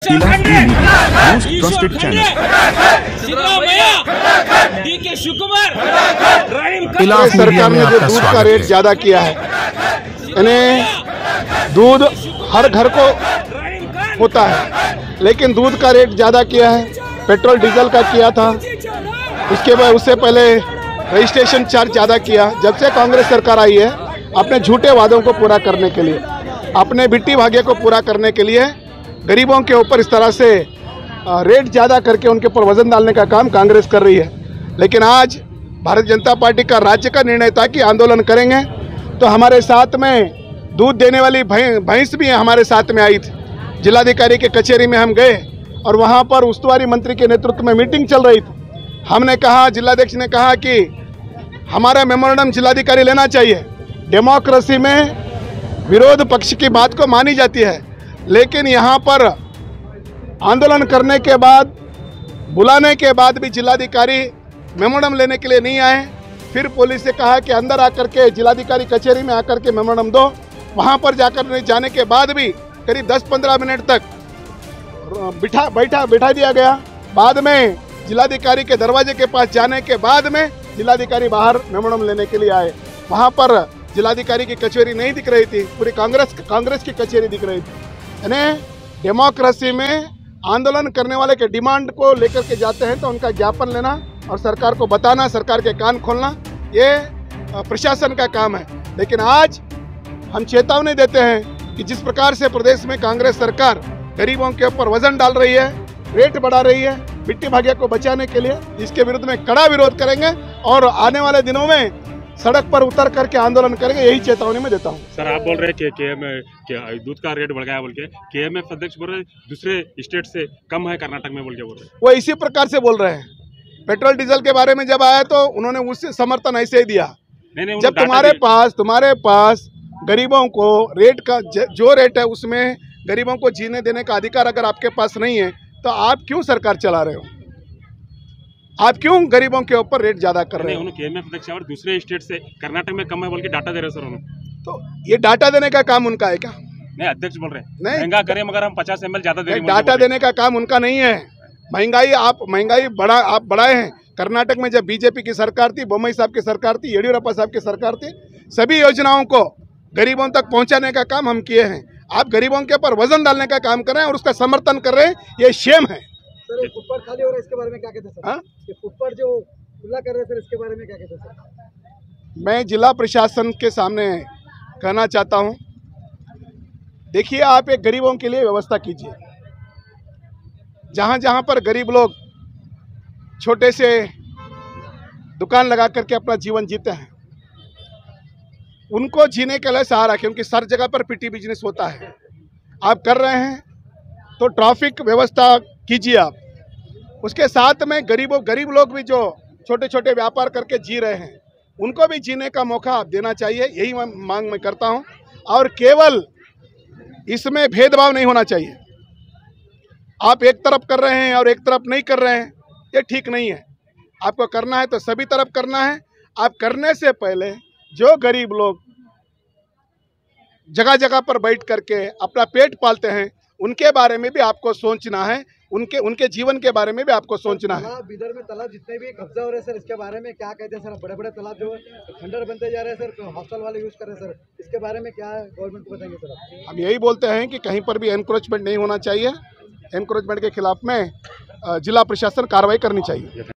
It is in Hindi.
Most trusted channel. सरकार ने जो दूध का रेट ज्यादा किया है, यानी दूध हर घर को होता है, लेकिन दूध का रेट ज्यादा किया है। पेट्रोल डीजल का किया था, उसके बाद उससे पहले रजिस्ट्रेशन चार्ज ज्यादा किया। जब से कांग्रेस सरकार आई है, अपने झूठे वादों को पूरा करने के लिए, अपने बिट्टी भाग्य को पूरा करने के लिए गरीबों के ऊपर इस तरह से रेट ज़्यादा करके उनके ऊपर वजन डालने का काम कांग्रेस कर रही है। लेकिन आज भारतीय जनता पार्टी का राज्य का निर्णय था कि आंदोलन करेंगे, तो हमारे साथ में दूध देने वाली भैंस भी हमारे साथ में आई थी। जिलाधिकारी के कचहरी में हम गए और वहाँ पर उस्तुवारी मंत्री के नेतृत्व में मीटिंग चल रही थी। हमने कहा, जिलाध्यक्ष ने कहा कि हमारा मेमोरेंडम जिलाधिकारी लेना चाहिए। डेमोक्रेसी में विरोध पक्ष की बात को मानी जाती है, लेकिन यहाँ पर आंदोलन करने के बाद, बुलाने के बाद भी जिलाधिकारी मेमोरेंडम लेने के लिए नहीं आए। फिर पुलिस से कहा कि अंदर आकर के जिलाधिकारी कचहरी में आकर के मेमोरेंडम दो। वहाँ पर जाकर जाने के बाद भी करीब 10-15 मिनट तक बैठा दिया गया। बाद में जिलाधिकारी के दरवाजे के पास जाने के बाद में जिलाधिकारी बाहर मेमोरेंडम लेने के लिए आए। वहाँ पर जिलाधिकारी की कचहरी नहीं दिख रही थी, पूरी कांग्रेस की कचहरी दिख रही थी। यानी डेमोक्रेसी में आंदोलन करने वाले के डिमांड को लेकर के जाते हैं तो उनका ज्ञापन लेना और सरकार को बताना, सरकार के कान खोलना, ये प्रशासन का काम है। लेकिन आज हम चेतावनी देते हैं कि जिस प्रकार से प्रदेश में कांग्रेस सरकार गरीबों के ऊपर वजन डाल रही है, रेट बढ़ा रही है बिट्टी भाग्य को बचाने के लिए, इसके विरुद्ध में कड़ा विरोध करेंगे और आने वाले दिनों में सड़क पर उतर करके आंदोलन करेंगे, यही चेतावनी मैं देता हूँ। सर, आप बोल रहे हैं दूध का रेट बढ़ गया बोल के, KMF अध्यक्ष बोल रहे दूसरे स्टेट से कम है कर्नाटक में बोल के बोल रहे हैं। वो इसी प्रकार से बोल रहे हैं। पेट्रोल डीजल के बारे में जब आया तो उन्होंने उससे समर्थन ऐसे ही दिया। नहीं, जब तुम्हारे पास गरीबों को रेट का जो रेट है उसमें गरीबों को जीने देने का अधिकार अगर आपके पास नहीं है, तो आप क्यों सरकार चला रहे हो? आप क्यों गरीबों के ऊपर रेट ज्यादा कर रहे हैं? KMF अध्यक्ष और दूसरे स्टेट से कर्नाटक में कम है बोल के डाटा दे रहे सर उन्होंने। तो ये डाटा देने का काम उनका है क्या? नहीं, अध्यक्ष बोल रहे हैं महंगा करें मगर हम 50 ml ज्यादा दे रहे हैं। डाटा देने का काम उनका नहीं है। महंगाई आप बढ़ाए हैं। कर्नाटक में जब बीजेपी की सरकार थी, बोम्मई साहब की सरकार थी, येडियुरप्पा साहब की सरकार थी, सभी योजनाओं को गरीबों तक पहुंचाने का काम हम किए हैं। आप गरीबों के ऊपर वजन डालने का काम कर रहे हैं और उसका समर्थन कर रहे हैं, ये शेम है। सर, फुटपाथ खाली हो रहा है, इसके बारे में क्या कहते हैं सर? ये फुटपाथ जो खुला कर रहे हैं सर, इसके बारे में क्या कहते हैं सर? मैं जिला प्रशासन के सामने कहना चाहता हूं, देखिए, आप एक गरीबों के लिए व्यवस्था कीजिए। जहां जहां पर गरीब लोग छोटे से दुकान लगा करके अपना जीवन जीते हैं, उनको जीने के लिए सहारा, क्योंकि हर जगह पर पिटी बिजनेस होता है। आप कर रहे हैं तो ट्रैफिक व्यवस्था कीजिए आप। उसके साथ में गरीब लोग भी जो छोटे छोटे व्यापार करके जी रहे हैं, उनको भी जीने का मौका आप देना चाहिए, यही मांग मैं करता हूं। और केवल इसमें भेदभाव नहीं होना चाहिए। आप एक तरफ कर रहे हैं और एक तरफ नहीं कर रहे हैं, ये ठीक नहीं है। आपको करना है तो सभी तरफ करना है। आप करने से पहले जो गरीब लोग जगह जगह पर बैठ करके अपना पेट पालते हैं, उनके बारे में भी आपको सोचना है, उनके जीवन के बारे में भी आपको सोचना है। बिदर में तालाब जितने भी कब्जा हो रहे हैं सर, इसके बारे में क्या कहते हैं सर? बड़े बड़े तालाब जो है खंडर बनते जा रहे हैं सर, हॉस्टल वाले यूज कर रहे हैं सर, इसके बारे में क्या गवर्नमेंट को बताएंगे सर? हम यही बोलते हैं कि कहीं पर भी एनक्रोचमेंट नहीं होना चाहिए। एनक्रोचमेंट के खिलाफ में जिला प्रशासन कार्रवाई करनी चाहिए।